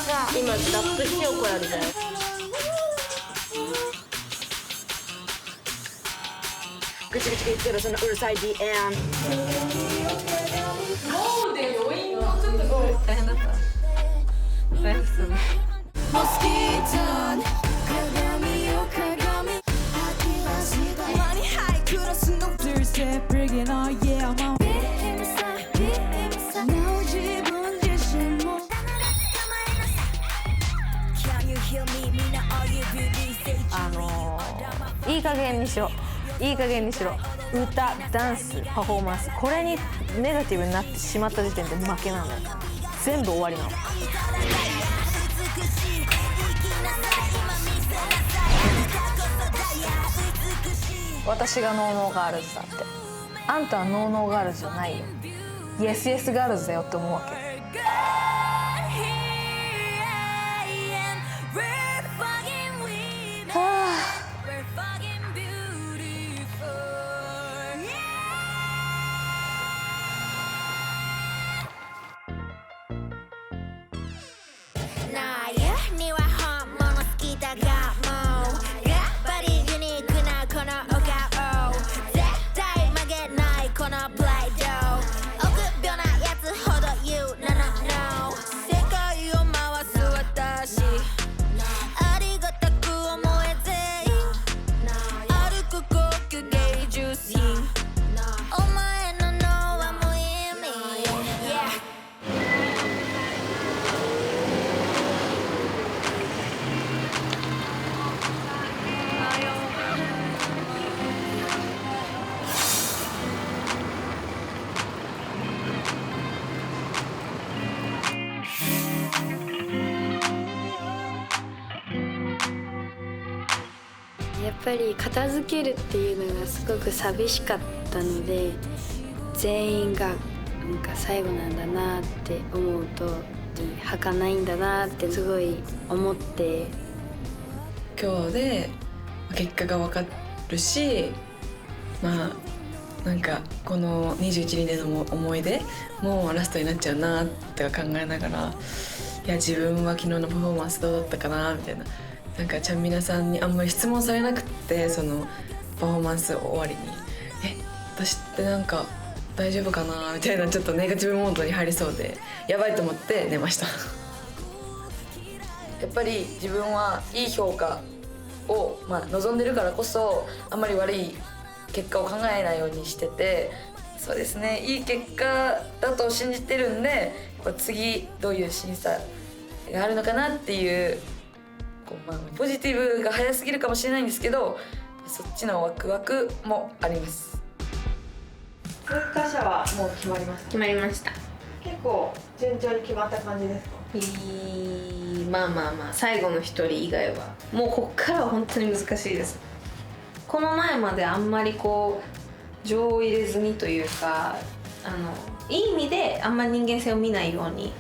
今ラップしようこやるじゃん。ぐちぐち言ってるそのうるさい DM。もうで余韻もちょっと大変だった。大変ですよね。いい加減にしろ、いい加減にしろ。歌、ダンス、パフォーマンス、これにネガティブになってしまった時点で負けなんだよ。全部終わりなの。私がノーノーガールズだって、あんたはノーノーガールズじゃないよ、イエスイエスガールズだよって思うわけ。やっぱり片付けるっていうのがすごく寂しかったので、全員がなんか最後なんだなって思うと儚いんだなってすごい思って、今日で結果が分かるし、まあなんかこの21人での思い出もうラストになっちゃうなって考えながら、いや自分は昨日のパフォーマンスどうだったかなみたいな、なんかちゃんみなさんにあんまり質問されなくて、そのパフォーマンス終わりに私ってなんか大丈夫かなみたいな、ちょっとネガティブモードに入りそうでやばいと思って寝ました。やっぱり自分はいい評価を、望んでるからこそあんまり悪い結果を考えないようにしてて、そうですね、いい結果だと信じてるんで、次どういう審査があるのかなっていうポジティブが早すぎるかもしれないんですけど、そっちのワクワクもあります。通過者はもう決まりました？決まりました。結構順調に決まった感じですか？まあ最後の一人以外はもうこっからは本当に難しいです。この前まであんまりこう情を入れずにというか、いい意味であんまり人間性を見ないように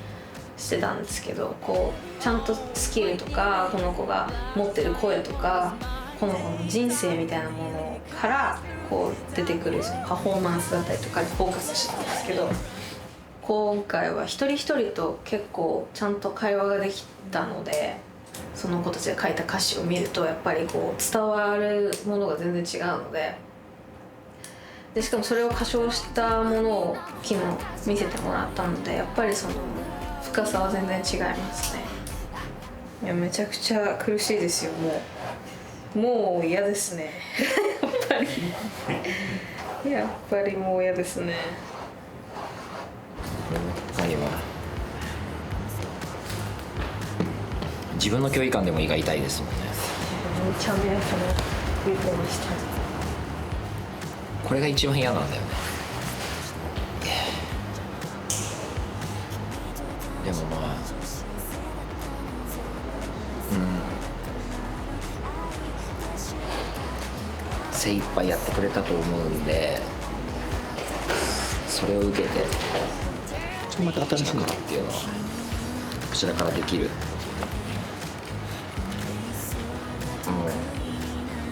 してたんですけど、こうちゃんとスキルとかこの子が持ってる声とかこの子の人生みたいなものからこう出てくるそのパフォーマンスだったりとかにフォーカスしてたんですけど、今回は一人一人と結構ちゃんと会話ができたので、その子たちが書いた歌詞を見るとやっぱりこう伝わるものが全然違うので、しかもそれを歌唱したものを昨日見せてもらったので、やっぱりその深さは全然違いますね。いやめちゃくちゃ苦しいですよ。もう嫌ですね。やっぱりもう嫌ですね。自分の距離感でも胃が痛いですもんね。めちゃめちゃ言ってました。これが一番嫌なんだよね。でも精一杯やってくれたと思うんで、それを受けてまた新しいのっていうのはこちらからできる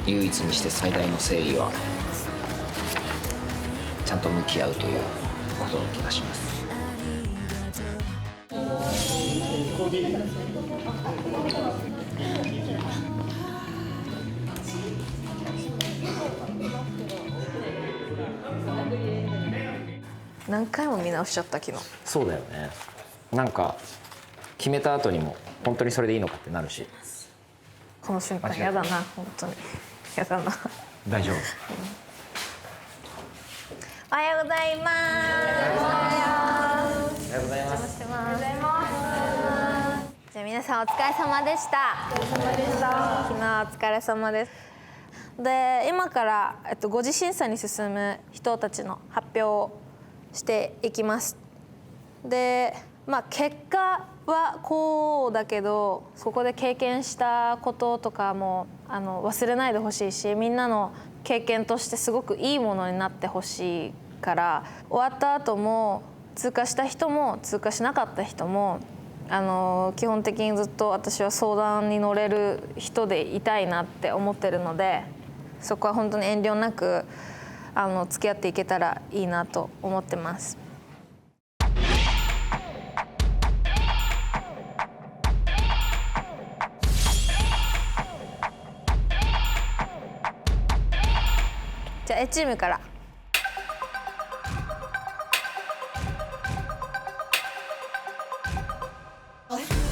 唯一にして最大の誠意はちゃんと向き合うということの気がします。何回も見直しちゃった昨日。そうだよね。なんか決めた後にも本当にそれでいいのかってなるし。この瞬間やだな、本当にやだな。大丈夫。おはようございます。おはようございます。じゃあ皆さんお疲れ様でした。昨日はお疲れ様です。で今から、5次審査に進む人たちの発表をしていきます。で結果はこうだけど、そこで経験したこととかも忘れないでほしいし、みんなの経験としてすごくいいものになってほしいから、終わった後も通過した人も通過しなかった人も基本的にずっと私は相談に乗れる人でいたいなって思ってるので、そこは本当に遠慮なく付き合っていけたらいいなと思ってます。じゃあ A チームから。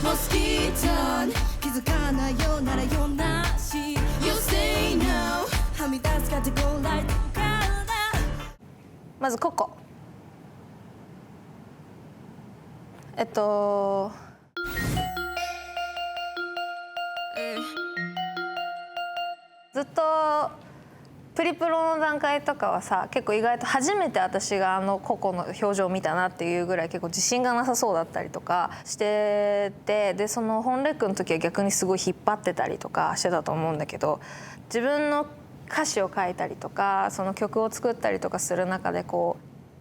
モスキート気づかないようならよなし You say no はみ出すカテゴライトからまずココ。ずっとプリプロの段階とかはさ、結構意外と初めて私がココの表情を見たなっていうぐらい結構自信がなさそうだったりとかしてて、でその本レックの時は逆にすごい引っ張ってたりとかしてたと思うんだけど、自分の歌詞を書いたりとかその曲を作ったりとかする中で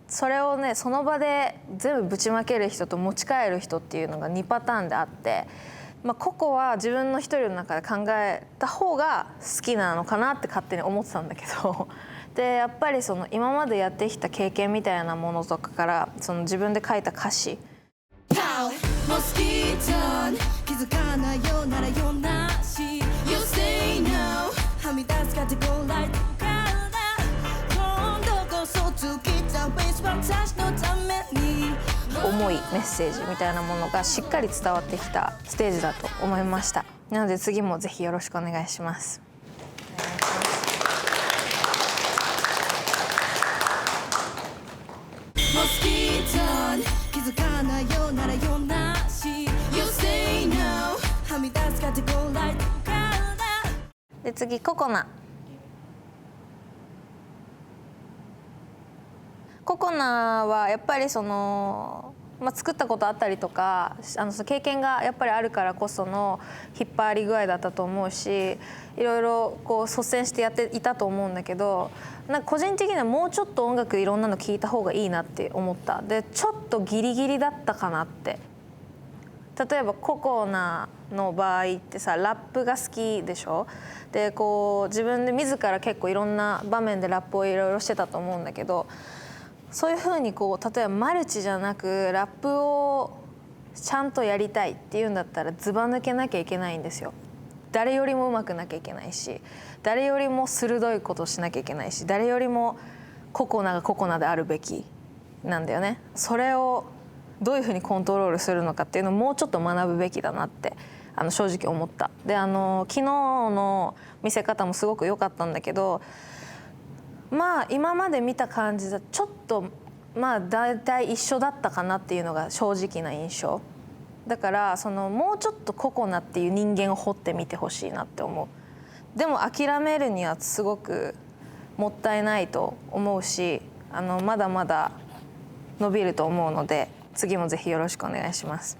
それをねその場で全部ぶちまける人と持ち帰る人っていうのが2パターンであって。ココは自分の一人の中で考えた方が好きなのかなって勝手に思ってたんだけどでやっぱりその今までやってきた経験みたいなものとかからその自分で書いた歌詞モスキート気づかないようならよなし You say no はみ出すカテゴライトから今度こそ尽きたウェイス私のために思いメッセージみたいなものがしっかり伝わってきたステージだと思いました。なので次もぜひよろしくお願いします。モスキート気づかないようならよなし You say no はみ出すカテゴライトからで次ココナ。ココナはやっぱりその、作ったことあったりとかその経験がやっぱりあるからこその引っ張り具合だったと思うし、いろいろ率先してやっていたと思うんだけど、なんか個人的にはもうちょっと音楽いろんなの聴いた方がいいなって思った。でちょっとギリギリだったかなって。例えばココナの場合ってさラップが好きでしょ。で自分で自ら結構いろんな場面でラップをいろいろしてたと思うんだけど、そういうふうに例えばマルチじゃなくラップをちゃんとやりたいっていうんだったらずば抜けなきゃいけないんですよ。誰よりも上手くなきゃいけないし、誰よりも鋭いことをしなきゃいけないし、誰よりもココナがココナであるべきなんだよね。それをどういうふうにコントロールするのかっていうのをもうちょっと学ぶべきだなって正直思った。で昨日の見せ方もすごく良かったんだけど、今まで見た感じだとちょっと大体一緒だったかなっていうのが正直な印象だから、もうちょっとココナっていう人間を掘ってみてほしいなって思う。でも諦めるにはすごくもったいないと思うし、まだまだ伸びると思うので次もぜひよろしくお願いします。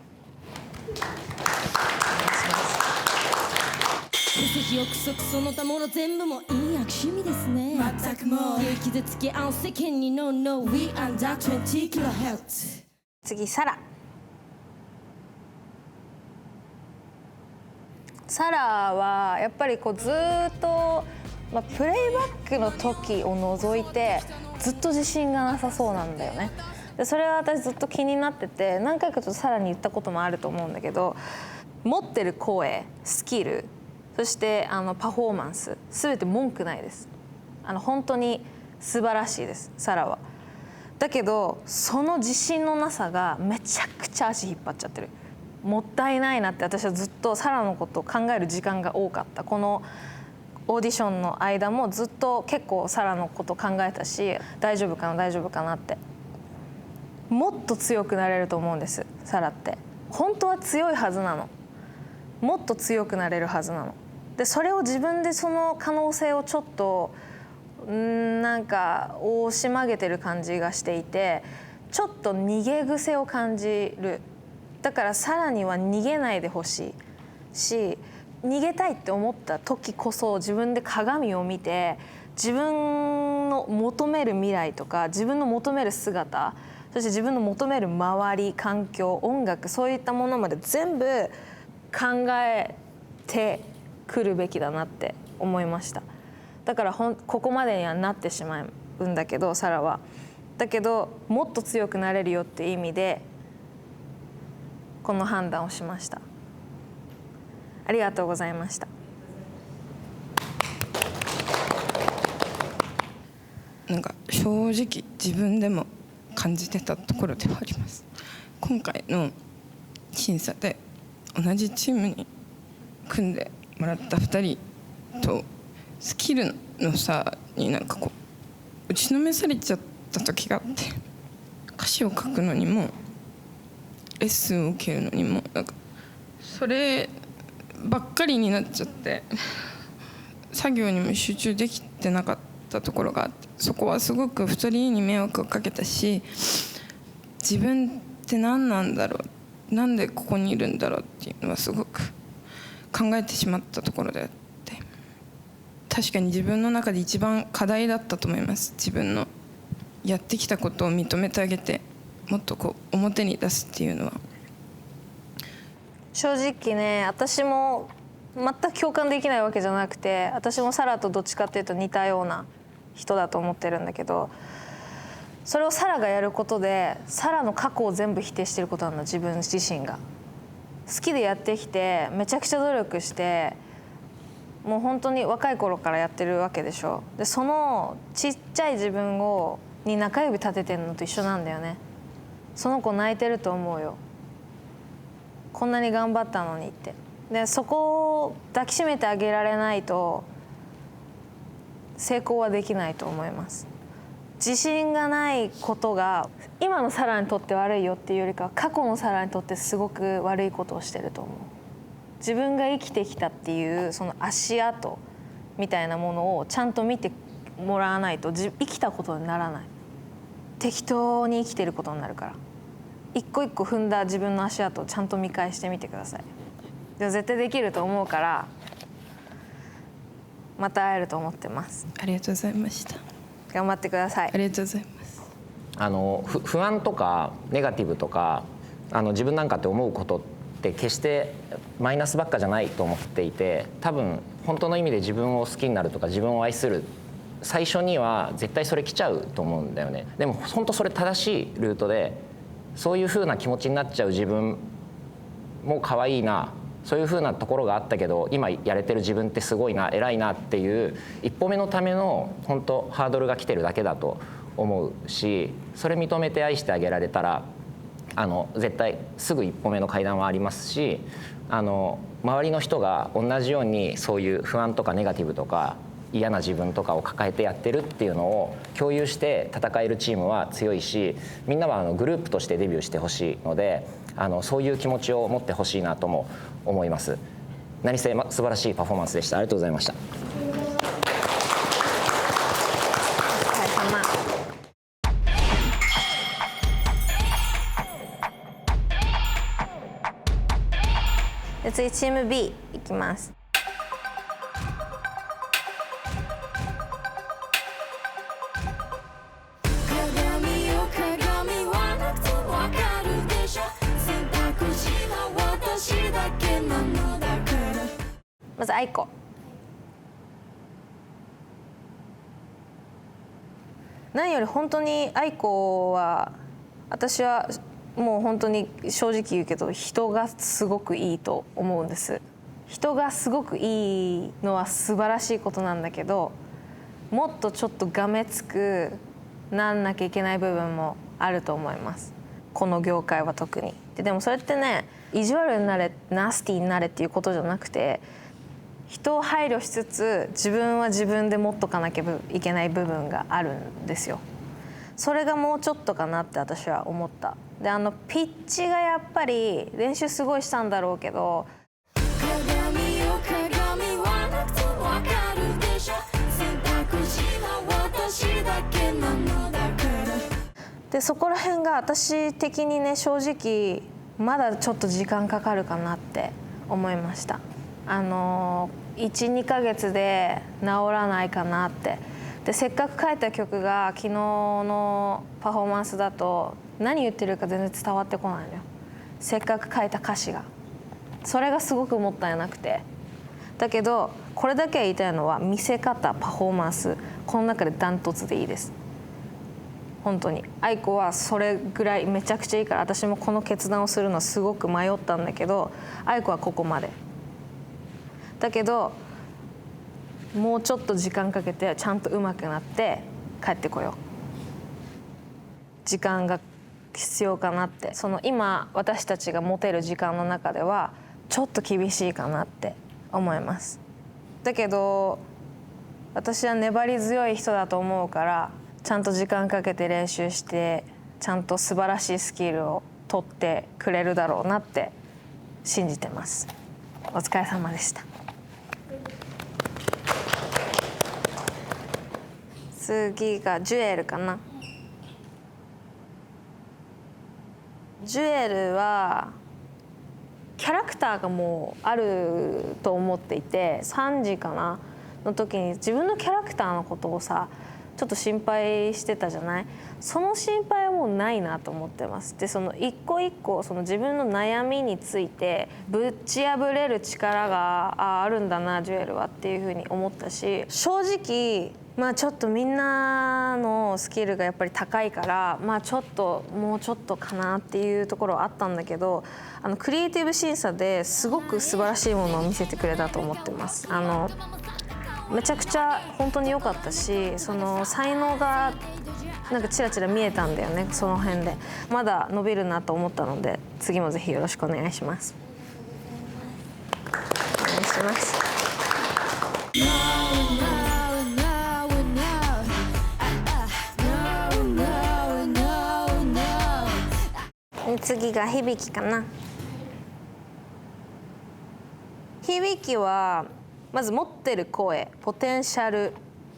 憶測その他もの全部もいい趣味ですね。全くもう平気で付き合う世間に No No We under 20 kHz。 次サラ。サラはやっぱりずっと、プレイバックの時を除いてずっと自信がなさそうなんだよね。でそれは私ずっと気になってて、何回かちょっとサラに言ったこともあると思うんだけど、持ってる声、スキル、そしてパフォーマンス、全て文句ないです。本当に素晴らしいです、サラは。だけどその自信のなさがめちゃくちゃ足引っ張っちゃってる。もったいないなって私はずっとサラのことを考える時間が多かった。このオーディションの間もずっと結構サラのこと考えたし、大丈夫かな大丈夫かなって。もっと強くなれると思うんです、サラって。本当は強いはずなの。もっと強くなれるはずなの。でそれを自分でその可能性をちょっとなんか押し曲げてる感じがしていて、ちょっと逃げ癖を感じる。だからサラには逃げないでほしいし、逃げたいって思った時こそ自分で鏡を見て、自分の求める未来とか自分の求める姿、そして自分の求める周り、環境、音楽、そういったものまで全部考えてくるべきだなって思いました。だからここまでにはなってしまうんだけど、サラは。だけどもっと強くなれるよっていう意味でこの判断をしました。ありがとうございました。なんか正直自分でも感じてたところではあります。今回の審査で同じチームに組んでもらった2人とスキルの差になんかこう打ちのめされちゃった時があって、歌詞を書くのにもレッスンを受けるのにもなんかそればっかりになっちゃって、作業にも集中できてなかったところがあって、そこはすごく2人に迷惑をかけたし、自分って何なんだろう、なんでここにいるんだろうっていうのはすごく考えてしまったところであって、確かに自分の中で一番課題だったと思います。自分のやってきたことを認めてあげて、もっとこう表に出すっていうのは。正直ね、私も全く共感できないわけじゃなくて、私もサラとどっちかっていうと似たような人だと思ってるんだけど、それをサラがやることでサラの過去を全部否定してることなんだ。自分自身が好きでやってきて、めちゃくちゃ努力して、もう本当に若い頃からやってるわけでしょ。でそのちっちゃい自分に中指立ててるのと一緒なんだよね。その子泣いてると思うよ。こんなに頑張ったのにって。でそこを抱きしめてあげられないと成功はできないと思います。自信がないことが今のサラにとって悪いよっていうよりかは、過去のサラにとってすごく悪いことをしてると思う。自分が生きてきたっていうその足跡みたいなものをちゃんと見てもらわないと生きたことにならない。適当に生きてることになるから、一個一個踏んだ自分の足跡をちゃんと見返してみてください。で絶対できると思うから、また会えると思ってます。ありがとうございました。頑張ってください。ありがとうございます。不安とかネガティブとか自分なんかって思うことって決してマイナスばっかじゃないと思っていて、多分本当の意味で自分を好きになるとか自分を愛する最初には絶対それ来ちゃうと思うんだよね。でも本当それ正しいルートで、そういう風な気持ちになっちゃう自分も可愛いな、そういう風なところがあったけど今やれてる自分ってすごいな、偉いなっていう一歩目のための本当ハードルが来てるだけだと思うし、それ認めて愛してあげられたら絶対すぐ一歩目の階段はありますし、周りの人が同じようにそういう不安とかネガティブとか嫌な自分とかを抱えてやってるっていうのを共有して戦えるチームは強いし、みんなはグループとしてデビューしてほしいので、そういう気持ちを持ってほしいなとも思います。何せ素晴らしいパフォーマンスでした。ありがとうございました。お疲れ様。で次チーム B いきます。まず愛子。何より本当に愛子は私はもう本当に正直言うけど人がすごくいいと思うんです。人がすごくいいのは素晴らしいことなんだけど、もっとちょっとがめつくなんなきゃいけない部分もあると思います、この業界は特に。でもそれってね、意地悪になれナスティになれっていうことじゃなくて、人を配慮しつつ自分は自分で持っとかなきゃいけない部分があるんですよ。それがもうちょっとかなって私は思った。でピッチがやっぱり練習すごいしたんだろうけど、鏡よ鏡はなくてもわかるでしょ、選択肢は私だけなのだから。でそこら辺が私的にね、正直まだちょっと時間かかるかなって思いました。1,2 ヶ月で治らないかなって。でせっかく書いた曲が昨日のパフォーマンスだと何言ってるか全然伝わってこないのよ、せっかく書いた歌詞が。それがすごくもったいなくて。だけどこれだけは言いたいのは、見せ方、パフォーマンス、この中でダントツでいいです。本当に愛子はそれぐらいめちゃくちゃいいから、私もこの決断をするのはすごく迷ったんだけど、愛子はここまでだけど、もうちょっと時間かけてちゃんと上手くなって帰ってこよう。時間が必要かなって。その今私たちが持てる時間の中ではちょっと厳しいかなって思います。だけど私は粘り強い人だと思うから、ちゃんと時間かけて練習してちゃんと素晴らしいスキルを取ってくれるだろうなって信じてます。お疲れ様でした。次がジュエルかな。ジュエルはキャラクターがもうあると思っていて、3時かなの時に自分のキャラクターのことをさちょっと心配してたじゃない。その心配はもうないなと思ってます。でその一個一個その自分の悩みについてぶち破れる力があるんだなジュエルはっていうふうに思ったし、正直まあちょっとみんなのスキルがやっぱり高いから、まあちょっともうちょっとかなっていうところはあったんだけど、クリエイティブ審査ですごく素晴らしいものを見せてくれたと思ってます。めちゃくちゃ本当に良かったし、その才能がなんかチラチラ見えたんだよね。その辺でまだ伸びるなと思ったので、次もぜひよろしくお願いします。お願いします。次が響かな。響はまず持ってる声、ポテンシャル、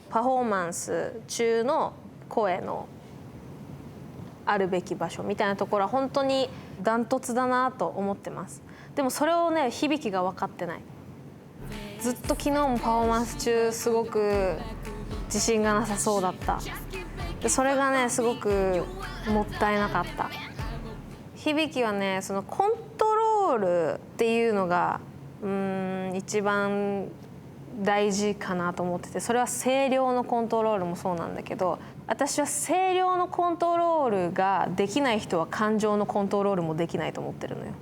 パフォーマンス中の声のあるべき場所みたいなところは本当にダントツだなと思ってます。でもそれをね、響が分かってない。ずっと昨日もパフォーマンス中すごく自信がなさそうだった。でそれがねすごくもったいなかった。響はね、そのコントロールっていうのが一番大事かなと思ってて、それは声量のコントロールもそうなんだけど、私は声量のコントロールができない人は感情のコントロールもできないと思ってるのよ。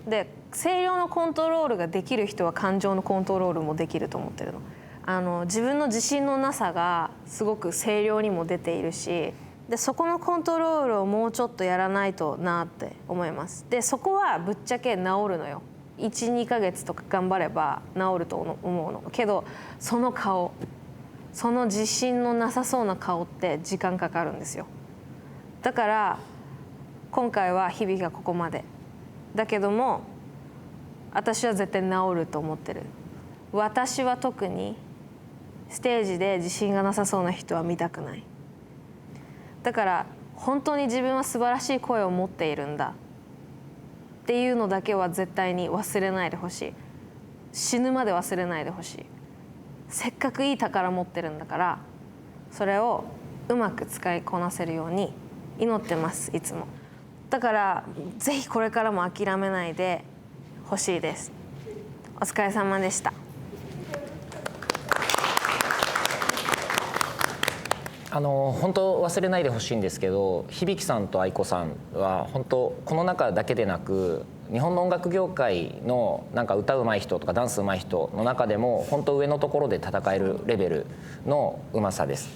で声量のコントロールができる人は感情のコントロールもできると思ってるの。自分の自信のなさがすごく声量にも出ているし、でそこのコントロールをもうちょっとやらないとなって思います。でそこはぶっちゃけ治るのよ。1,2 ヶ月とか頑張れば治ると思うのけど、その顔、その自信のなさそうな顔って時間かかるんですよ。だから今回は響がここまでだけども、私は絶対治ると思ってる。私は特にステージで自信がなさそうな人は見たくない。だから本当に自分は素晴らしい声を持っているんだっていうのだけは絶対に忘れないでほしい。死ぬまで忘れないでほしい。せっかくいい宝持ってるんだから、それをうまく使いこなせるように祈ってます、いつも。だからぜひこれからも諦めないでほしいです。お疲れ様でした。本当忘れないでほしいんですけど、響さんと愛子さんは本当この中だけでなく日本の音楽業界のなんか歌うまい人とかダンスうまい人の中でも本当上のところで戦えるレベルのうまさです。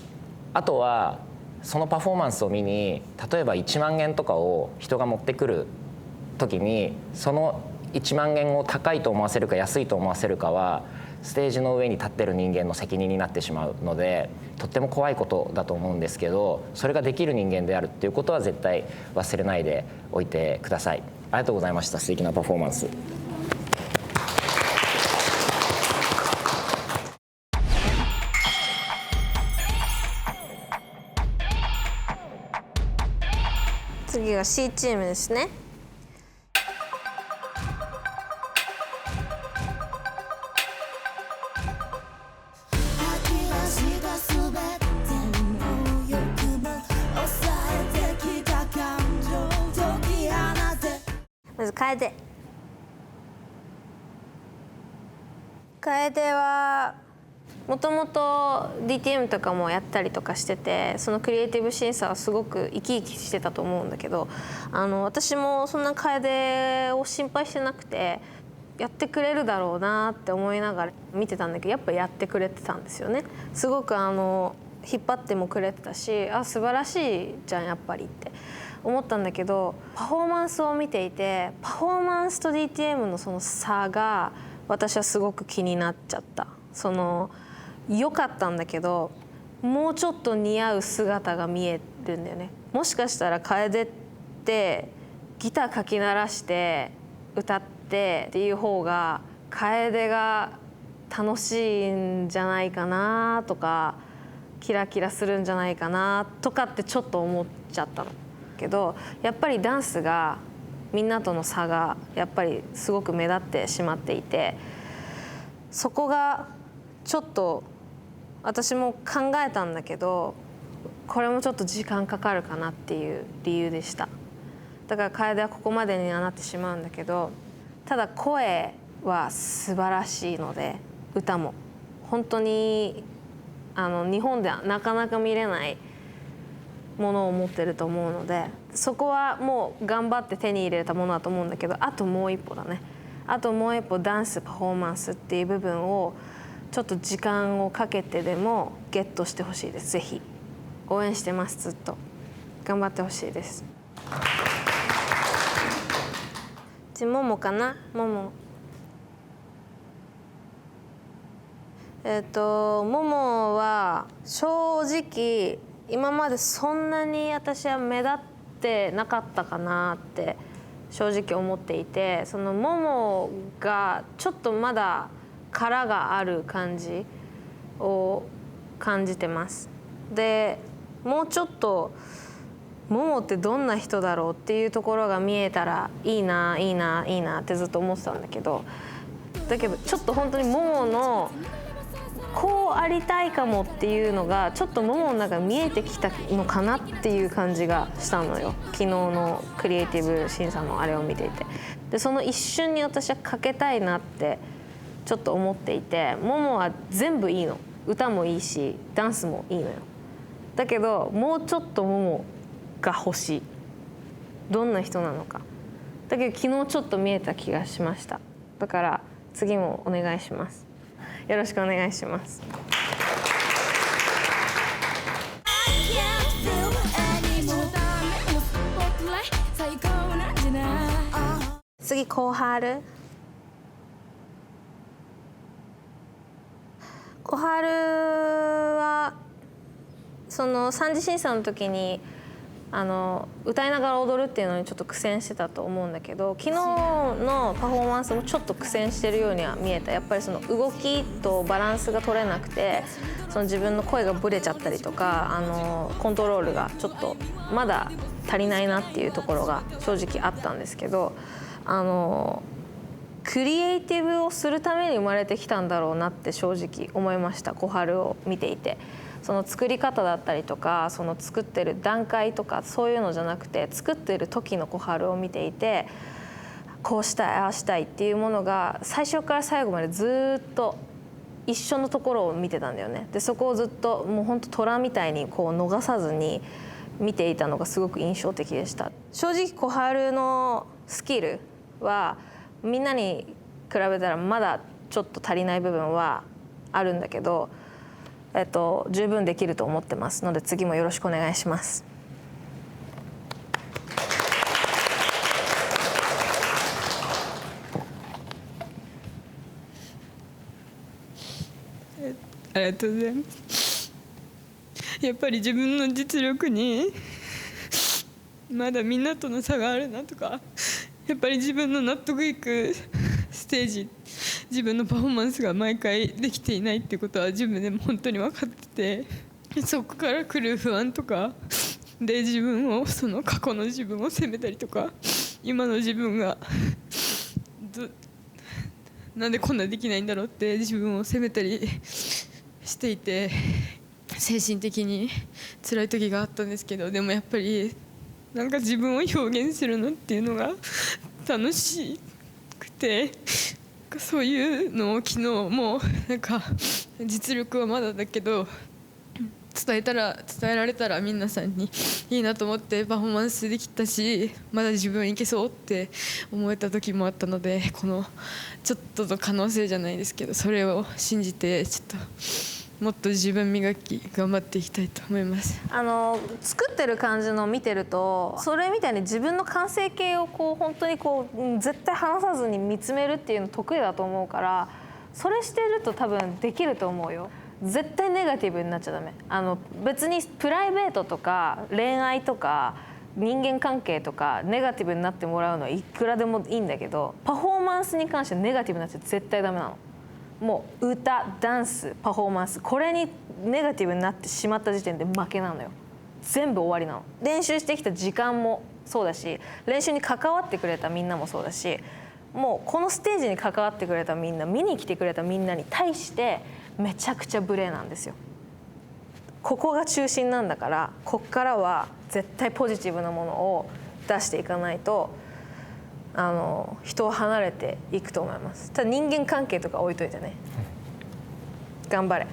あとはそのパフォーマンスを見に、例えば1万円とかを人が持ってくる時に、その1万円を高いと思わせるか安いと思わせるかはステージの上に立ってる人間の責任になってしまうので、とっても怖いことだと思うんですけど、それができる人間であるっていうことは絶対忘れないでおいてください。ありがとうございました。素敵なパフォーマンス。次が C チームですね。まず楓はもともと DTM とかもやったりとかしてて、そのクリエイティブ審査はすごく生き生きしてたと思うんだけど、私もそんな楓を心配してなくて、やってくれるだろうなって思いながら見てたんだけど、やっぱやってくれてたんですよね。すごく引っ張ってもくれてたし、素晴らしいじゃんやっぱりって思ったんだけど、パフォーマンスを見ていて、パフォーマンスと DTM のその差が私はすごく気になっちゃった。良かったんだけど、もうちょっと似合う姿が見えるんだよね。もしかしたら楓ってギターかき鳴らして歌ってっていう方が楓が楽しいんじゃないかなとか、キラキラするんじゃないかなとかってちょっと思っちゃったのけど、やっぱりダンスがみんなとの差がやっぱりすごく目立ってしまっていて、そこがちょっと私も考えたんだけど、これもちょっと時間かかるかなっていう理由でした。だから楓はここまでにはなってしまうんだけど、ただ声は素晴らしいので、歌も本当に日本ではなかなか見れないものを持ってると思うので、そこはもう頑張って手に入れたものだと思うんだけど、あともう一歩だね。あともう一歩ダンスパフォーマンスっていう部分をちょっと時間をかけてでもゲットしてほしいです。ぜひ応援してます。ずっと頑張ってほしいです。ももかな。ももは正直今までそんなに私は目立ってなかったかなって正直思っていて、そのももがちょっとまだ殻がある感じを感じてます。でもうちょっとももってどんな人だろうっていうところが見えたらいいないいないいなってずっと思ってたんだけど、ちょっと本当にもものこうありたいかもっていうのがちょっとももの中に見えてきたのかなっていう感じがしたのよ、昨日のクリエイティブ審査のあれを見ていて。でその一瞬に私はかけたいなってちょっと思っていて、ももは全部いいの、歌もいいしダンスもいいのよ。だけどもうちょっとももが欲しい。どんな人なのか。だけど昨日ちょっと見えた気がしました。だから次もお願いします。よろしくお願いします。次小春。小春はその3次審査の時に歌いながら踊るっていうのにちょっと苦戦してたと思うんだけど、昨日のパフォーマンスもちょっと苦戦してるようには見えた。やっぱりその動きとバランスが取れなくて、その自分の声がブレちゃったりとか、コントロールがちょっとまだ足りないなっていうところが正直あったんですけど、クリエイティブをするために生まれてきたんだろうなって正直思いました。小春を見ていて、その作り方だったりとか、その作ってる段階とかそういうのじゃなくて、作ってる時の小春を見ていて、こうしたいああしたいっていうものが最初から最後までずっと一緒のところを見てたんだよね。でそこをずっともう本当虎みたいにこう逃さずに見ていたのがすごく印象的でした。正直小春のスキルはみんなに比べたらまだちょっと足りない部分はあるんだけど、十分できると思ってますので次もよろしくお願いします。ありがとうございます。やっぱり自分の実力にまだみんなとの差があるなとか、やっぱり自分の納得いくステージ、自分のパフォーマンスが毎回できていないってことは自分でも本当に分かってて、そこから来る不安とかで自分をその過去の自分を責めたりとか、今の自分がなんでこんなできないんだろうって自分を責めたりしていて、精神的に辛い時があったんですけど、でもやっぱりなんか自分を表現するのっていうのが楽しくて、そういうのを昨日もなんか実力はまだだけど伝えられたら皆さんにいいなと思ってパフォーマンスできたし、まだ自分いけそうって思えた時もあったので、このちょっとの可能性じゃないですけどそれを信じてちょっともっと自分磨き頑張っていきたいと思います。作ってる感じの見てると、それみたいに自分の完成形をこう本当にこう絶対離さずに見つめるっていうの得意だと思うから、それしてると多分できると思うよ。絶対ネガティブになっちゃダメ。別にプライベートとか恋愛とか人間関係とかネガティブになってもらうのはいくらでもいいんだけど、パフォーマンスに関してネガティブになっちゃ絶対ダメなの。もう歌、ダンス、パフォーマンス、これにネガティブになってしまった時点で負けなのよ。全部終わりなの。練習してきた時間もそうだし、練習に関わってくれたみんなもそうだし、もうこのステージに関わってくれたみんな、見に来てくれたみんなに対してめちゃくちゃ無礼なんですよ。ここが中心なんだから、こっからは絶対ポジティブなものを出していかないと人を離れていくと思います。ただ人間関係とか置いといてね、頑張れ。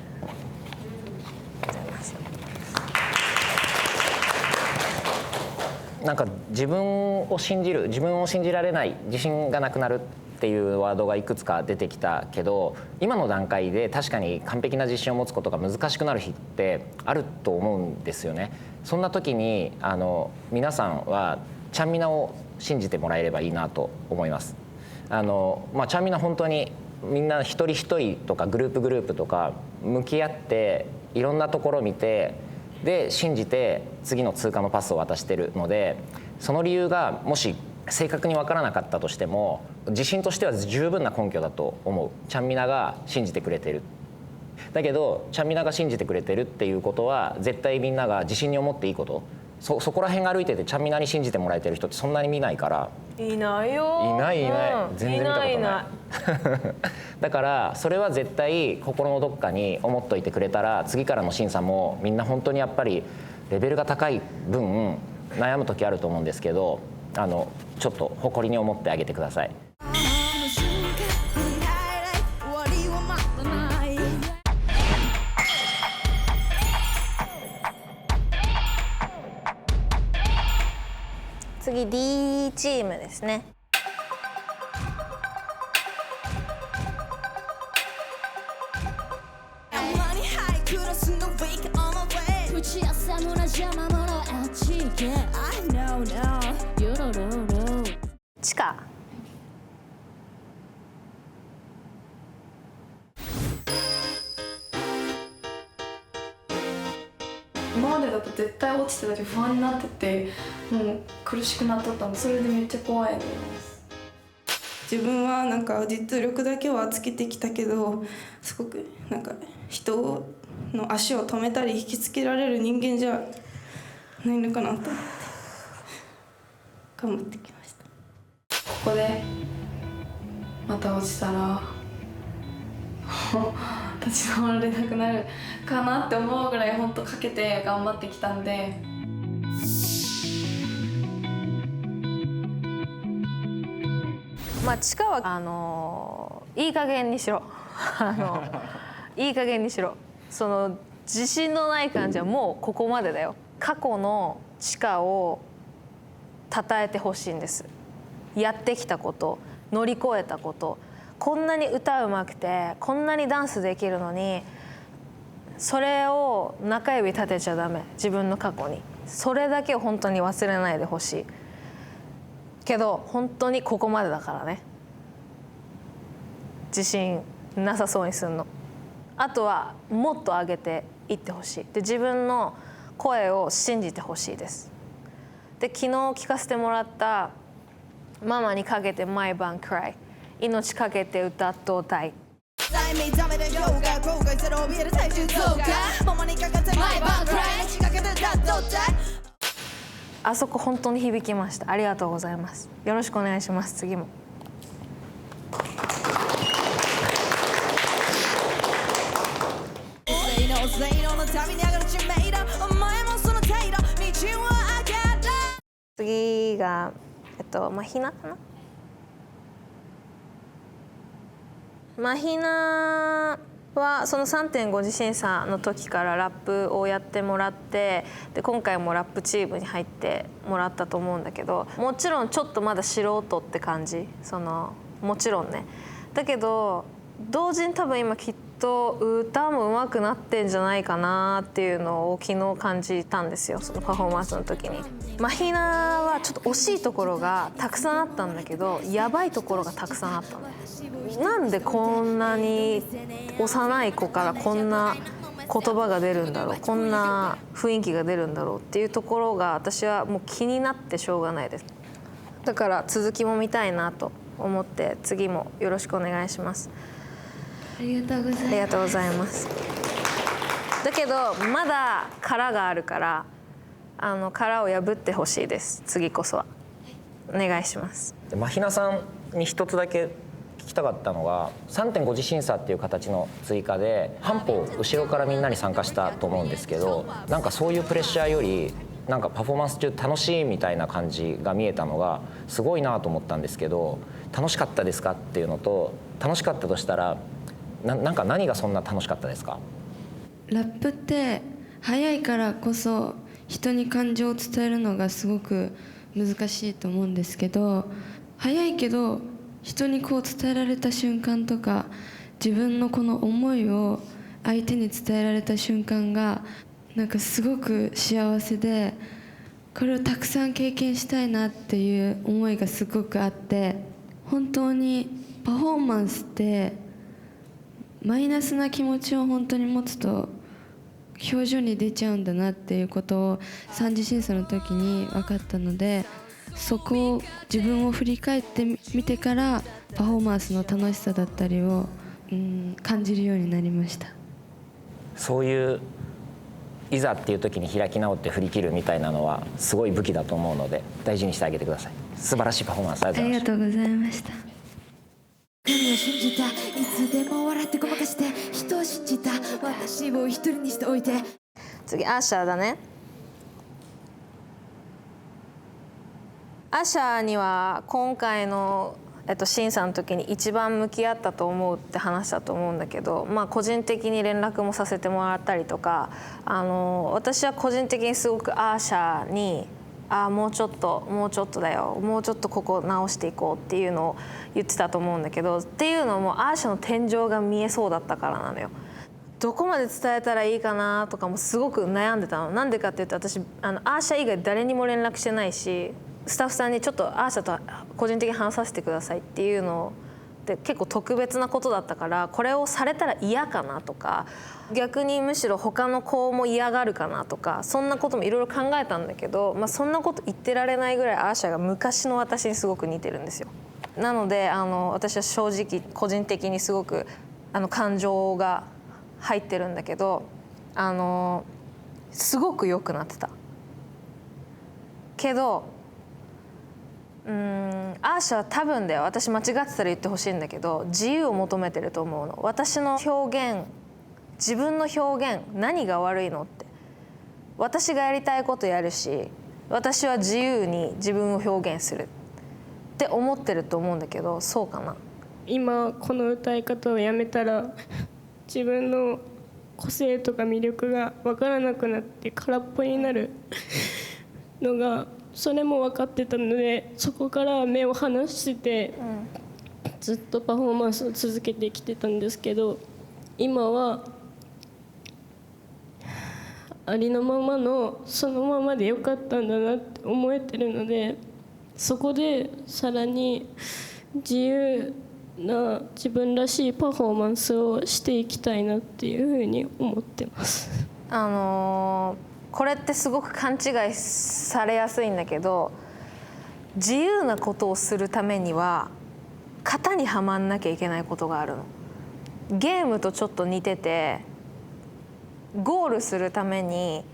なんか自分を信じる、自分を信じられない、自信がなくなるっていうワードがいくつか出てきたけど、今の段階で確かに完璧な自信を持つことが難しくなる日ってあると思うんですよね。そんな時に皆さんはちゃんみなを信じてもらえればいいなと思います。ちゃんみな本当にみんな一人一人とかグループとか向き合っていろんなところを見て、で信じて次の通過のパスを渡してるので、その理由がもし正確に分からなかったとしても自信としては十分な根拠だと思う。ちゃんみなが信じてくれてる。だけどちゃんみなが信じてくれてるっていうことは絶対みんなが自信に思っていいこと。そこら辺歩いててちゃんみなに信じてもらえてる人ってそんなに見ないから。いないよ。いない、全然見たことないだからそれは絶対心のどっかに思っといてくれたら、次からの審査もみんな本当にやっぱりレベルが高い分悩む時あると思うんですけど、ちょっと誇りに思ってあげてください。次 D チームですね。チカ。今までだと絶対落ちてたり不安になってて、もう苦しくなっとったので、それでめっちゃ怖いです。自分はなんか実力だけはつけてきたけど、すごくなんか人の足を止めたり引きつけられる人間じゃないのかなと思って頑張ってきました。ここでまた落ちたら立ち直られなくなるかなって思うぐらい本当かけて頑張ってきたんで。チカはいい加減にしろいい加減にしろ。その自信のない感じはもうここまでだよ。過去のチカを称えてほしいんです。やってきたこと、乗り越えたこと、こんなに歌うまくてこんなにダンスできるのに、それを中指立てちゃダメ。自分の過去にそれだけを本当に忘れないでほしいけど、本当にここまでだからね。自信なさそうにすんの。あとはもっと上げていってほしい。で自分の声を信じてほしいです。で昨日聞かせてもらった「ママにかけて毎晩 cry」、命かけて歌っとうたい。あそこ本当に響きました。ありがとうございます。よろしくお願いします。次も。次がマヒナかな。マヒナはその 3.5 次審査の時からラップをやってもらって、で今回もラップチームに入ってもらったと思うんだけど、もちろんちょっとまだ素人って感じ。もちろんね。だけど同時に多分今きっと歌も上手くなってんじゃないかなっていうのを昨日感じたんですよ、そのパフォーマンスの時に。マヒナはちょっと惜しいところがたくさんあったんだけど、やばいところがたくさんあったの。なんでこんなに幼い子からこんな言葉が出るんだろう、こんな雰囲気が出るんだろうっていうところが私はもう気になってしょうがないです。だから続きも見たいなと思って、次もよろしくお願いします。ありがとうございます。ありがとうございます。だけどまだ殻があるから、殻を破ってほしいです。次こそはお願いします。マヒナさんに一つだけ聞きたかったのが、 3.5 次審査っていう形の追加で半歩後ろからみんなに参加したと思うんですけど、なんかそういうプレッシャーよりなんかパフォーマンス中楽しいみたいな感じが見えたのがすごいなと思ったんですけど、楽しかったですかっていうのと、楽しかったとしたらなんか何がそんな楽しかったですか？ラップって速いからこそ人に感情を伝えるのがすごく難しいと思うんですけど、速いけど人にこう伝えられた瞬間とか、自分のこの思いを相手に伝えられた瞬間がなんかすごく幸せで、これをたくさん経験したいなっていう思いがすごくあって、本当にパフォーマンスってマイナスな気持ちを本当に持つと表情に出ちゃうんだなっていうことを3次審査の時に分かったので、そこを自分を振り返ってみてからパフォーマンスの楽しさだったりを感じるようになりました。そういういざっていう時に開き直って振り切るみたいなのはすごい武器だと思うので、大事にしてあげてください。素晴らしいパフォーマンスありがとうございました。ありがとうございました。神を信じた、いつでも笑ってごまかして、人を信じた、私を一人にしておいて。次アーシャだね。アーシャには今回の審査の時に一番向き合ったと思うって話したと思うんだけど、個人的に連絡もさせてもらったりとか、私は個人的にすごくアーシャにもうちょっとだよ、もうちょっとここ直していこうっていうのを言ってたと思うんだけど、っていうのもアーシャの天井が見えそうだったからなのよ。どこまで伝えたらいいかなとかもすごく悩んでたの。なんでかっていうと、私アーシャ以外誰にも連絡してないし、スタッフさんにちょっとアーシャと個人的に話させてくださいっていうのって結構特別なことだったから、これをされたら嫌かなとか、逆にむしろ他の子も嫌がるかなとか、そんなこともいろいろ考えたんだけど、そんなこと言ってられないぐらいアーシャが昔の私にすごく似てるんですよ。なので私は正直個人的にすごく感情が入ってるんだけど、すごく良くなってたけど、アーシャは多分だよ、私間違ってたら言ってほしいんだけど、自由を求めてると思うの。私の表現、自分の表現何が悪いのって。私がやりたいことやるし、私は自由に自分を表現するって思ってると思うんだけど、そうかな。今この歌い方をやめたら自分の個性とか魅力が分からなくなって空っぽになるのがそれも分かってたので、そこから目を離してて、ずっとパフォーマンスを続けてきてたんですけど、今はありのままのそのままでよかったんだなって思えてるので、そこでさらに自由な自分らしいパフォーマンスをしていきたいなっていうふうに思ってます。これってすごく勘違いされやすいんだけど、自由なことをするためには型にはまんなきゃいけないことがあるの。ゲームとちょっと似てて、ゴールするために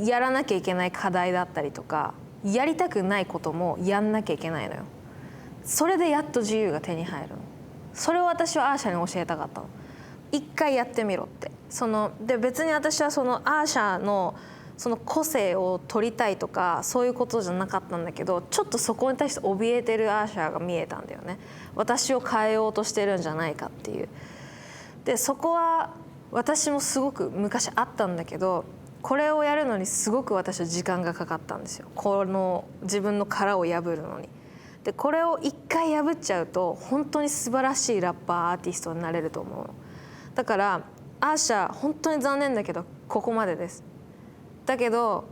やらなきゃいけない課題だったりとか、やりたくないこともやんなきゃいけないのよ。それでやっと自由が手に入るの。それを私はアーシャに教えたかったの。一回やってみろって。で別に私はそのアーシャのその個性を取りたいとかそういうことじゃなかったんだけど、ちょっとそこに対して怯えてるアーシャが見えたんだよね。私を変えようとしてるんじゃないかっていう。でそこは私もすごく昔あったんだけど、これをやるのにすごく私は時間がかかったんですよ。この自分の殻を破るのに。でこれを一回破っちゃうと本当に素晴らしいラッパーアーティストになれると思うの。だからアーシャ本当に残念だけどここまでです。だけど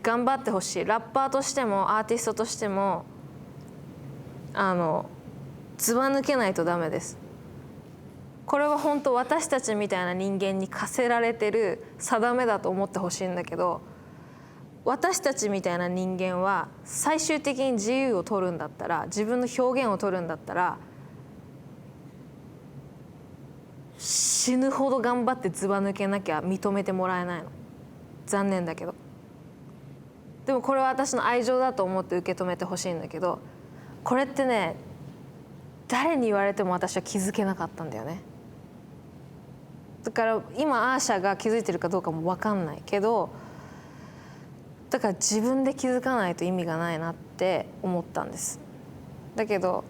頑張ってほしい。ラッパーとしてもアーティストとしてもずば抜けないとダメです。これは本当私たちみたいな人間に課せられてる定めだと思ってほしいんだけど、私たちみたいな人間は最終的に自由を取るんだったら、自分の表現を取るんだったら、死ぬほど頑張ってずば抜けなきゃ認めてもらえないの。残念だけど。でもこれは私の愛情だと思って受け止めてほしいんだけど、これってね、誰に言われても私は気づけなかったんだよね。だから今アーシャが気づいてるかどうかも分かんないけど、だから自分で気づかないと意味がないなって思ったんです。だけど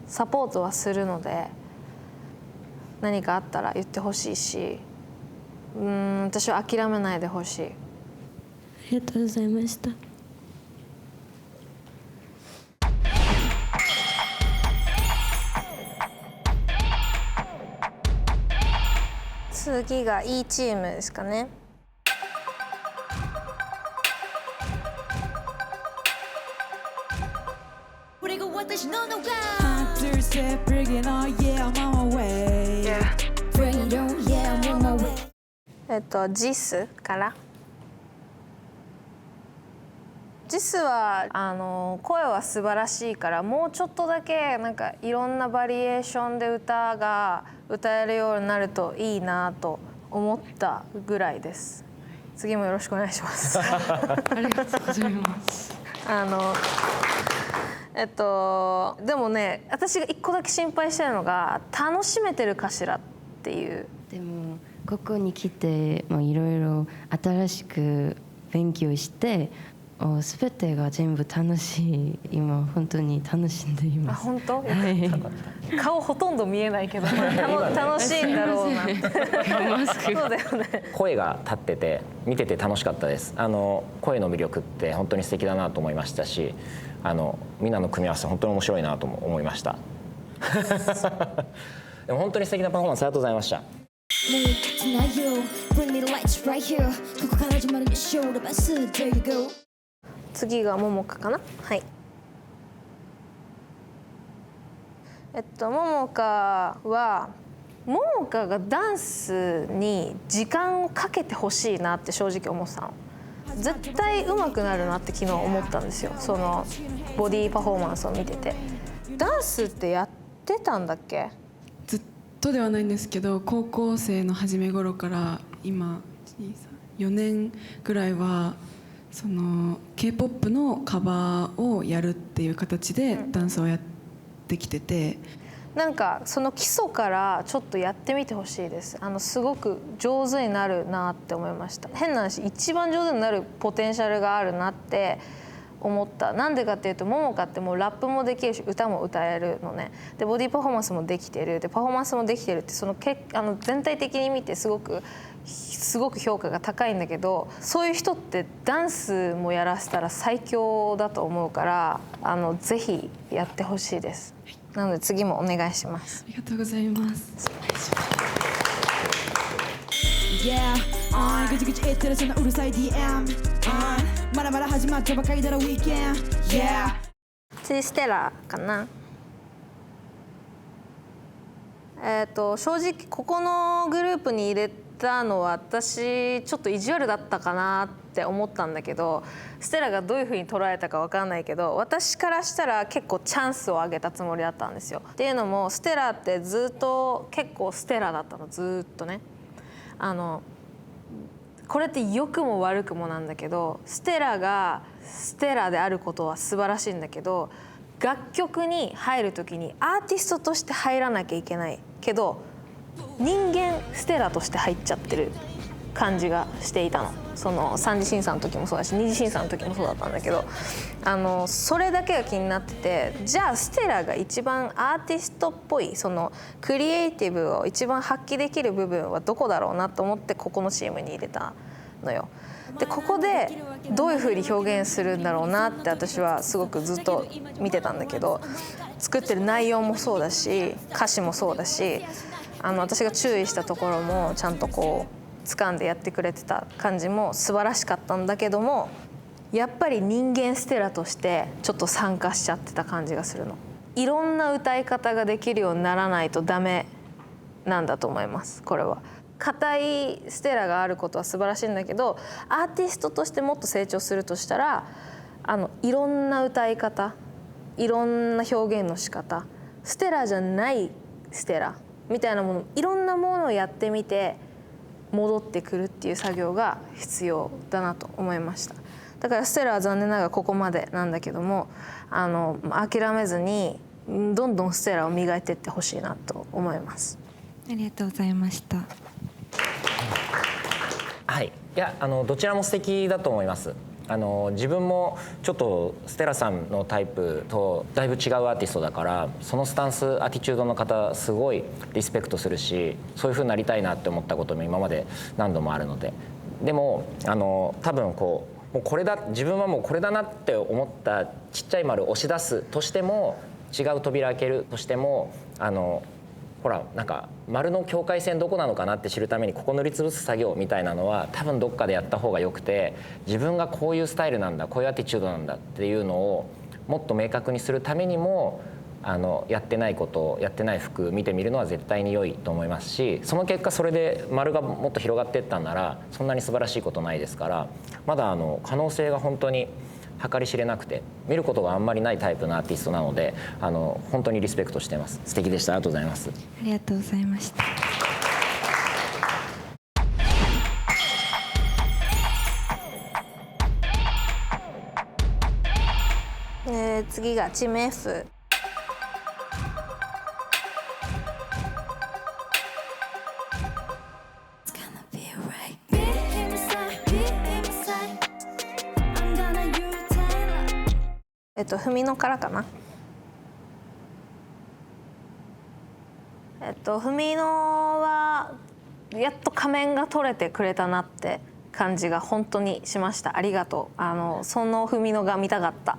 サポートはするので、何かあったら言ってほしいし、私は諦めないでほしい。ありがとうございました。次が E チームですかね。ジスからジスは声は素晴らしいから、もうちょっとだけなんかいろんなバリエーションで歌が歌えるようになるといいなと思ったぐらいです。次もよろしくお願いします。ありがとうございます。でもね、私が一個だけ心配してるのが、楽しめてるかしらっていう。でもここに来ていろいろ新しく勉強して、全てが全部楽しい。今本当に楽しんでいます。あ、本当？顔ほとんど見えないけど、楽しいんだろうな。そうだよね。声が立ってて見てて楽しかったです。声の魅力って本当に素敵だなと思いましたし、みんなの組み合わせ本当に面白いなとも思いました。でも本当に素敵なパフォーマンスありがとうございました。次がももかかな。はい。ももかはももかがダンスに時間をかけてほしいなって正直思ってたの。絶対上手くなるなって昨日思ったんですよ。そのボディパフォーマンスを見てて。ダンスってやってたんだっけ？ずっとではないんですけど、高校生の初め頃から今4年ぐらいはその K-POP のカバーをやるっていう形でダンスをやってきてて、なんかその基礎からちょっとやってみてほしいです。すごく上手になるなって思いました。変な話、一番上手になるポテンシャルがあるなって思った。なんでかっていうとももかってもうラップもできるし歌も歌えるのね。でボディパフォーマンスもできてる。でパフォーマンスもできてるって全体的に見てすごく評価が高いんだけど、そういう人ってダンスもやらせたら最強だと思うからぜひやってほしいです。なので次もお願いします。ありがとうございます。ぐちぐち言ってるそのうるさい DM、まだまだ始まったばかりだろウィーケンド。次ステラかな。正直ここのグループに入れたのは私ちょっと意地悪だったかなって思ったんだけど、ステラがどういうふうに捉えたか分かんないけど、私からしたら結構チャンスをあげたつもりだったんですよ。っていうのもステラってずっと結構ステラだったの、ずっとね。これって良くも悪くもなんだけど、ステラがステラであることは素晴らしいんだけど、楽曲に入る時にアーティストとして入らなきゃいけないけど、人間ステラとして入っちゃってる感じがしていたの。その3次審査の時もそうだし2次審査の時もそうだったんだけど、それだけが気になってて、じゃあステラが一番アーティストっぽいそのクリエイティブを一番発揮できる部分はどこだろうなと思ってここのチームに入れたのよ。でここでどういうふうに表現するんだろうなって私はすごくずっと見てたんだけど、作ってる内容もそうだし歌詞もそうだし、私が注意したところもちゃんとこう掴んでやってくれてた感じも素晴らしかったんだけども、やっぱり人間ステラとしてちょっと参加しちゃってた感じがするの。いろんな歌い方ができるようにならないとダメなんだと思います。これは硬いステラがあることは素晴らしいんだけど、アーティストとしてもっと成長するとしたらいろんな歌い方、いろんな表現の仕方、ステラじゃないステラみたいなもの、いろんなものをやってみて戻ってくるっていう作業が必要だなと思いました。だからステラは残念ながらここまでなんだけども、諦めずにどんどんステラを磨いていってほしいなと思います。ありがとうございました。はい、いやどちらも素敵だと思います。自分もちょっとステラさんのタイプとだいぶ違うアーティストだから、そのスタンスアティチュードの方すごいリスペクトするし、そういう風になりたいなって思ったことも今まで何度もあるので、でも多分もうこれだ、自分はもうこれだなって思ったちっちゃい丸を押し出すとしても、違う扉開けるとしてもほらなんか丸の境界線どこなのかなって知るためにここ塗りつぶす作業みたいなのは多分どっかでやった方がよくて、自分がこういうスタイルなんだ、こういうアティチュードなんだっていうのをもっと明確にするためにもやってないこと、やってない服見てみるのは絶対に良いと思いますし、その結果それで丸がもっと広がっていったんならそんなに素晴らしいことないですから、まだ可能性が本当に計り知れなくて、見ることがあんまりないタイプのアーティストなので本当にリスペクトしてます。素敵でした。ありがとうございます。ありがとうございました。次がチーム F。ふみのからかな。ふみのはやっと仮面が取れてくれたなって感じが本当にしました。ありがとう。そのふみのが見たかった。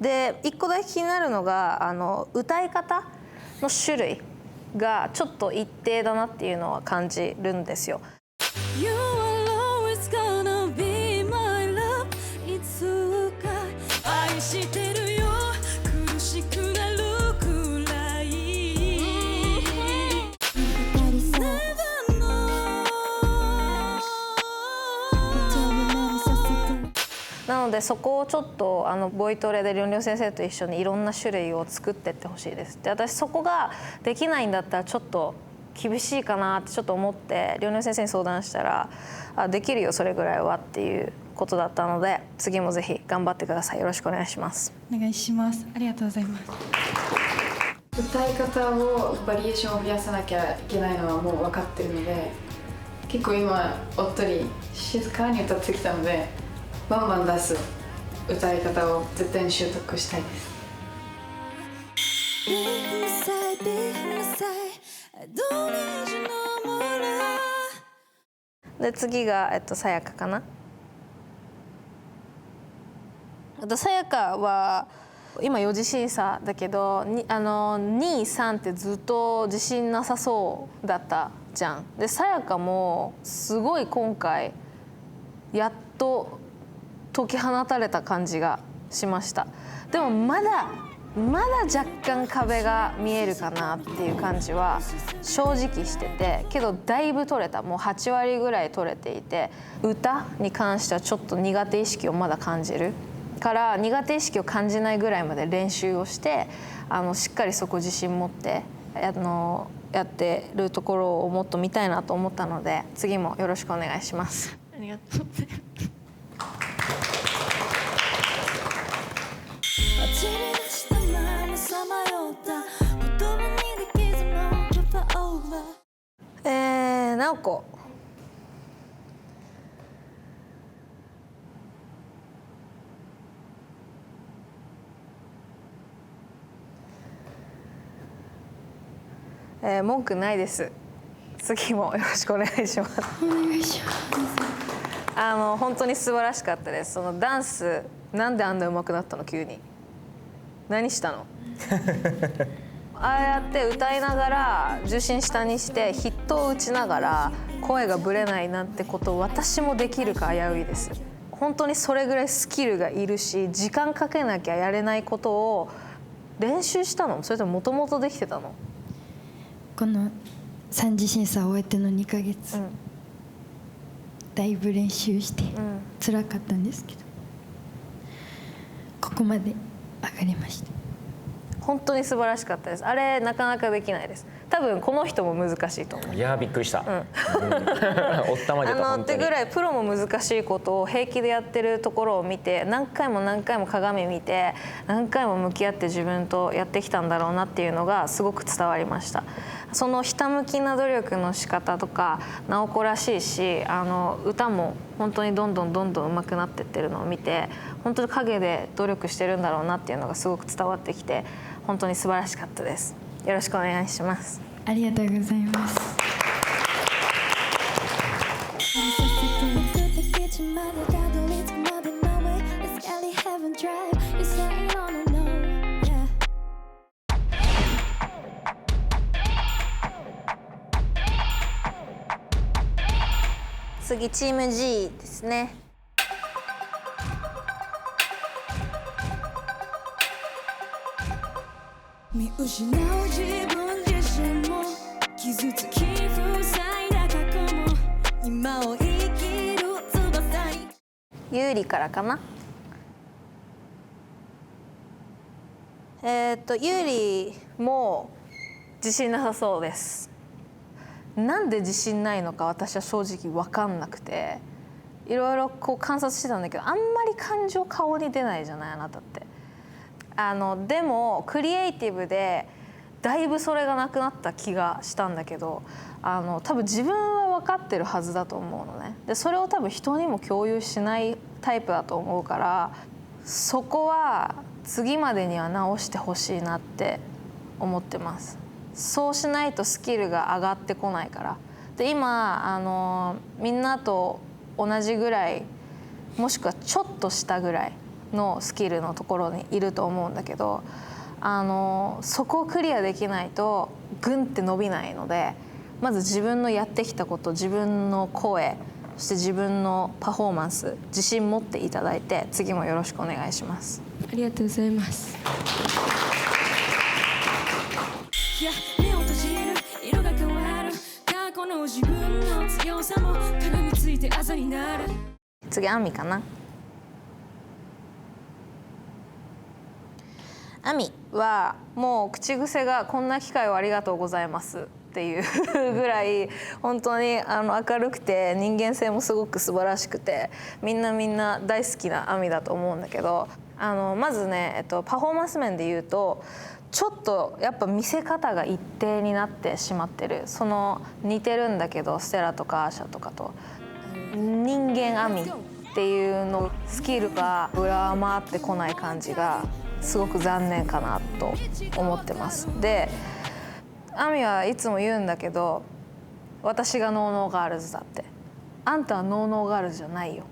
で一個だけ気になるのが歌い方の種類がちょっと一定だなっていうのは感じるんですよ。You are always gonna be my love いつか愛してるよ苦しくなるくらいなのでそこをちょっとボイトレでりょんりょん先生と一緒にいろんな種類を作っていってほしいです。で私そこができないんだったらちょっと厳しいかなってちょっと思ってりょんりょん先生に相談したらできるよそれぐらいはっていうことだったので、次もぜひ頑張ってください。よろしくお願いします。お願いします。ありがとうございます。歌い方をバリエーションを増やさなきゃいけないのはもう分かってるので、結構今おっとり静かに歌ってきたのでバンバン出す歌い方を絶対に習得したいです。で次がさやかかな。さやかは今4次審査だけど2位3ってずっと自信なさそうだったじゃん。でさやかもすごい今回やっと解き放たれた感じがしました。でもまだ若干壁が見えるかなっていう感じは正直してて、けどだいぶ取れた。もう8割ぐらい取れていて、歌に関してはちょっと苦手意識をまだ感じるから、苦手意識を感じないぐらいまで練習をしてしっかりそこ自信持ってやってるところをもっと見たいなと思ったので、次もよろしくお願いします。ありがとうございます。なおこ。文句ないです。次もよろしくお願いします。お願いします。本当に素晴らしかったです。そのダンスなんであんな上手くなったの？急に何したの？ああやって歌いながら重心下にしてヒットを打ちながら声がぶれないなんてことを私もできるか危ういです。本当にそれぐらいスキルがいるし、時間かけなきゃやれないことを練習したの？それとももともとできてたの？この3次審査を終えての2ヶ月、だいぶ練習して辛かったんですけど、ここまで上がりました。本当に素晴らしかったです。あれなかなかできないです。多分この人も難しいと思う。いやびっくりした。おったまげた本当に。ってぐらいプロも難しいことを平気でやってるところを見て、何回も何回も鏡見て何回も向き合って自分とやってきたんだろうなっていうのがすごく伝わりました。そのひたむきな努力の仕方とか直子らしいし、歌も本当にどんどん上手くなってってるのを見て、本当に陰で努力してるんだろうなっていうのがすごく伝わってきて、本当に素晴らしかったです。よろしくお願いします。ありがとうございます。次チーム G ですね。見失う自分自身も傷つき塞いだ過去も今を生きる翼に。有利からかな。有利も自信なさそうです。なんで自信ないのか私は正直分かんなくて、いろいろこう観察してたんだけど、あんまり感情顔に出ないじゃないあなたって。でもクリエイティブでだいぶそれがなくなった気がしたんだけど、多分自分は分かってるはずだと思うのね。でそれを多分人にも共有しないタイプだと思うから、そこは次までには直してほしいなって思ってます。そうしないとスキルが上がってこないから。で今みんなと同じぐらい、もしくはちょっと下ぐらいのスキルのところにいると思うんだけど、そこをクリアできないとグンって伸びないので、まず自分のやってきたこと、自分の声、そして自分のパフォーマンス、自信持っていただいて、次もよろしくお願いします。ありがとうございます。目を閉じる、色が変わる、過去の自分の強さも鏡みついてあざになる。次アミかな。アミはもう口癖がこんな機会をありがとうございますっていうぐらい本当に明るくて人間性もすごく素晴らしくて、みんな大好きなアミだと思うんだけど、まずね、パフォーマンス面で言うとちょっとやっぱ見せ方が一定になってしまってる。その似てるんだけどステラとかアーシャとかと人間アミっっていうのスキルが上回ってこない感じがすごく残念かなと思ってます。でアミはいつも言うんだけど、私がノーノーガールズだって。あんたはノーノーガールズじゃないよ、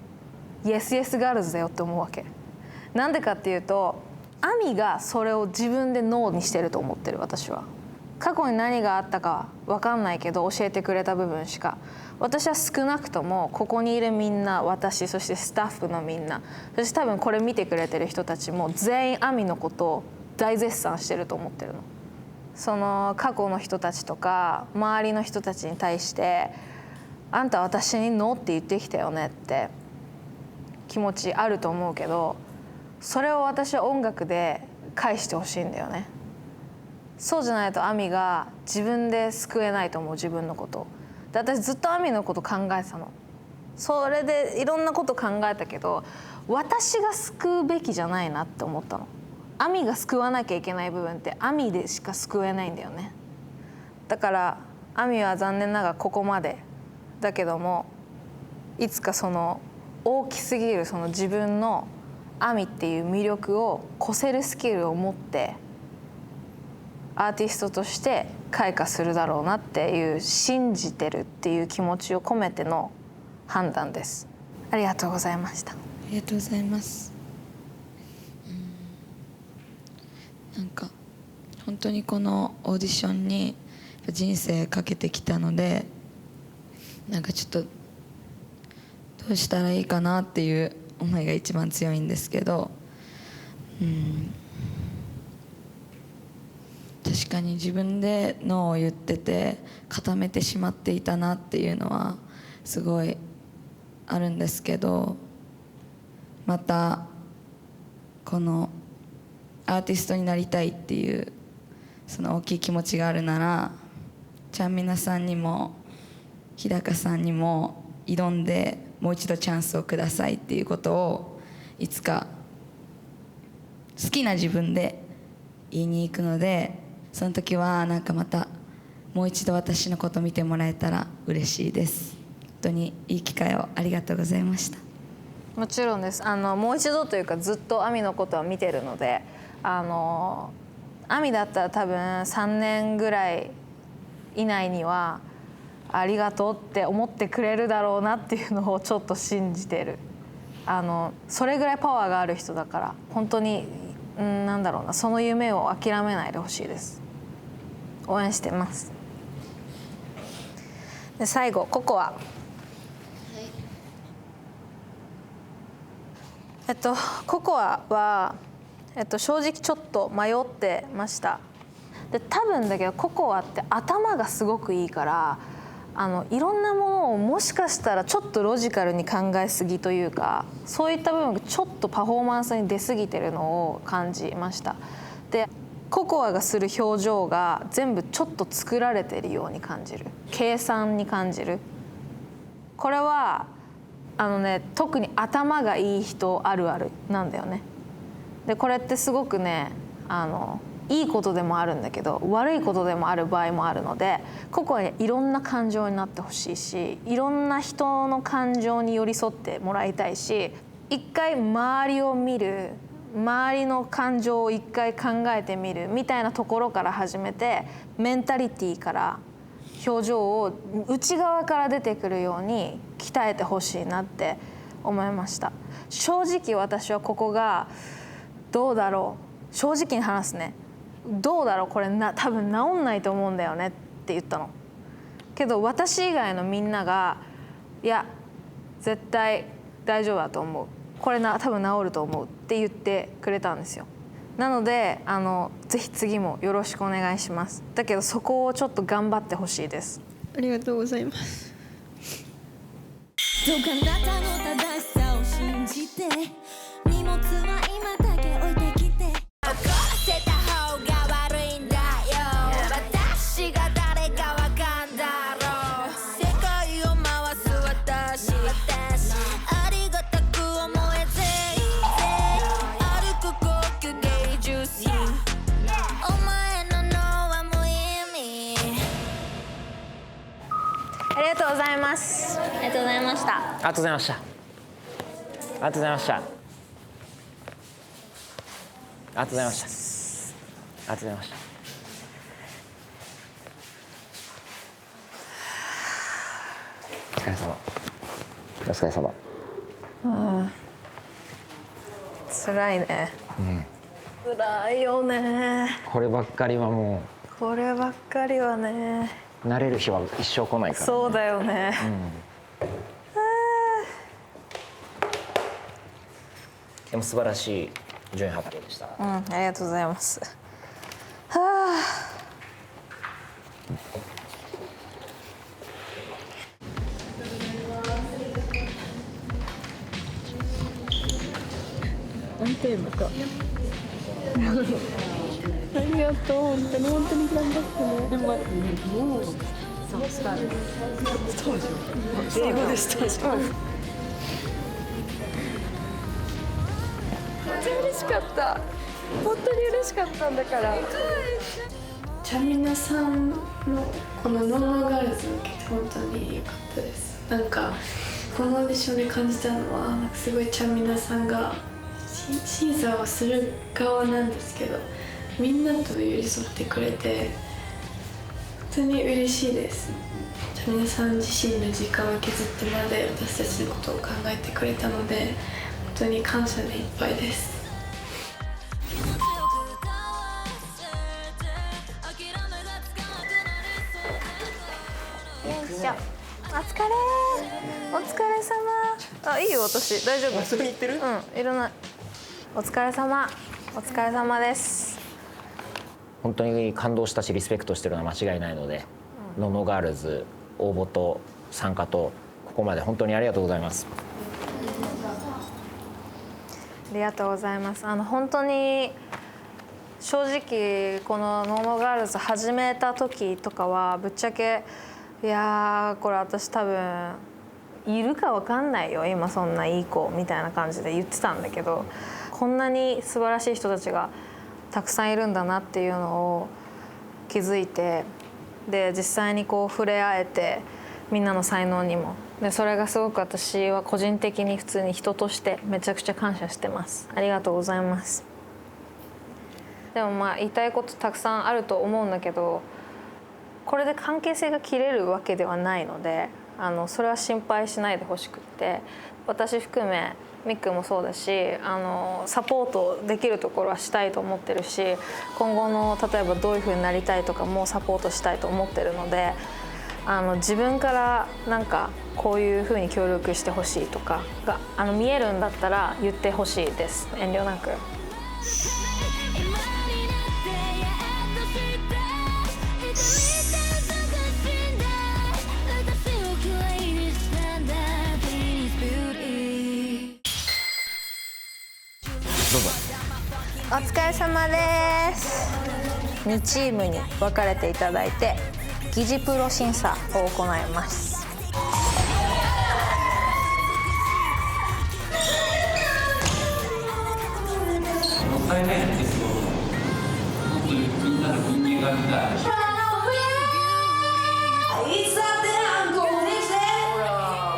イエスイエスガールズだよって思うわけ。なんでかっていうと、アミがそれを自分でノーにしてると思ってる。私は過去に何があったか分かんないけど教えてくれた部分しか、私は少なくともここにいるみんな、私そしてスタッフのみんな、そして多分これ見てくれてる人たちも全員アミのことを大絶賛してると思ってるの。その過去の人たちとか周りの人たちに対して「あんた私にノーって言ってきたよね」って気持ちあると思うけど、それを私は音楽で返してほしいんだよね。そうじゃないとアミが自分で救えないと思う、自分のことを。で私ずっとアミのこと考えてたの。それでいろんなこと考えたけど、私が救うべきじゃないなって思ったの。アミが救わなきゃいけない部分ってアミでしか救えないんだよね。だからアミは残念ながらここまでだけども、いつかその大きすぎるその自分のアミっていう魅力を越せるスキルを持ってアーティストとして開花するだろうなっていう、信じてるっていう気持ちを込めての判断です。ありがとうございました。ありがとうございます。なんか本当にこのオーディションに人生かけてきたので、なんかちょっとどうしたらいいかなっていう思いが一番強いんですけど、確かに自分でノーを言ってて固めてしまっていたなっていうのはすごいあるんですけど、またこのアーティストになりたいっていうその大きい気持ちがあるなら、ちゃんみなさんにも日高さんにも挑んでもう一度チャンスをくださいっていうことをいつか好きな自分で言いに行くので、その時はなんかまたもう一度私のこと見てもらえたら嬉しいです。本当にいい機会をありがとうございました。もちろんです。もう一度というかずっとアミのことは見てるので、アミだったら多分3年ぐらい以内にはありがとうって思ってくれるだろうなっていうのをちょっと信じてる。それぐらいパワーがある人だから、本当になんだろうな、その夢を諦めないでほしいです。応援してます。で最後ココア、ココアは、正直ちょっと迷ってました。で多分だけどココアって頭がすごくいいから、いろんなものをもしかしたらちょっとロジカルに考えすぎというか、そういった部分がちょっとパフォーマンスに出過ぎてるのを感じました。でココアがする表情が全部ちょっと作られてるように感じる、計算に感じる。これは特に頭がいい人あるあるなんだよね。でこれってすごくね、いいことでもあるんだけど悪いことでもある場合もあるので、ここはいろんな感情になってほしいし、いろんな人の感情に寄り添ってもらいたいし、一回周りを見る、周りの感情を一回考えてみるみたいなところから始めて、メンタリティーから表情を内側から出てくるように鍛えてほしいなって思いました。正直私はここがどうだろう、正直に話すね、どうだろうこれ多分治んないと思うんだよねって言ったの。けど私以外のみんながいや絶対大丈夫だと思う、これ多分治ると思うって言ってくれたんですよ。なのでぜひ次もよろしくお願いします。だけどそこをちょっと頑張ってほしいです。ありがとうございます。どうかあなたの正しさを信じて、荷物は今だけ置いてきて、怒らせた方が悪いんだよ、私が誰かわかんだろう、世界を回す私、ありがたく思え全然歩く高級芸術品、お前の脳は無意味。ありがとうございます。ありがとうございました。ありがとうございました。がとうございました。ありがとうございました。ありがとうございました。お疲れ様。お疲れ様。辛いね。辛いよね。こればっかりはもこればっかりはね。う慣れる日は一生来ないから、ね。そうだよね。でも素晴らしい順位発表でした。ありがとうございます。は安定また。ありがとう、本当に頑張ってね。でもそうスタージオ。英語でスタージオ。めっちゃ嬉しかった。本当に嬉しかったんだから。チャミナさんのこのノーノーガールズ受けて本当に良かったです。なんかこのオーディションで感じたのはなんかすごいチャミナさんが審査をする側なんですけど、みんなと寄り添ってくれて本当に嬉しいです。チャミナさん自身の時間を削ってまで私たちのことを考えてくれたので本当に感謝でいっぱいです。よいしょ。お疲れ。お疲れ様。あ、いいよ私大丈夫。それ言ってる？いらない。お疲れ様。お疲れ様です。本当に感動したしリスペクトしてるのは間違いないので、ノノガールズ応募と参加とここまで本当にありがとうございます。ありがとうございます。本当に正直このノノガールズ始めた時とかはぶっちゃけいやーこれ私多分いるかわかんないよ今そんないい子みたいな感じで言ってたんだけど、こんなに素晴らしい人たちがたくさんいるんだなっていうのを気づいて、で実際にこう触れ合えてみんなの才能にもで、それがすごく私は個人的に普通に人としてめちゃくちゃ感謝してます。ありがとうございます。でもまあ言いたいことたくさんあると思うんだけど、これで関係性が切れるわけではないのでそれは心配しないでほしくって、私含めミックもそうだしサポートできるところはしたいと思ってるし、今後の例えばどういうふうになりたいとかもサポートしたいと思ってるので自分からなんかこういうふうに協力してほしいとかが見えるんだったら言ってほしいです。遠慮なく。お疲れ様です。2チームに分かれていただいて疑似プロ審査を行います。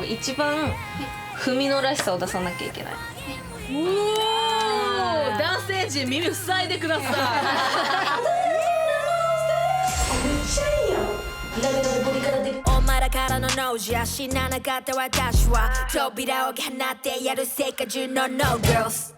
一番踏みのらしさを出さなきゃいけない。男性陣耳塞いでください。めっちゃいいやん。ギラギラでボリからでお前らからのノージャ死ななかった私は扉を放ってやる世界中のノーガールズ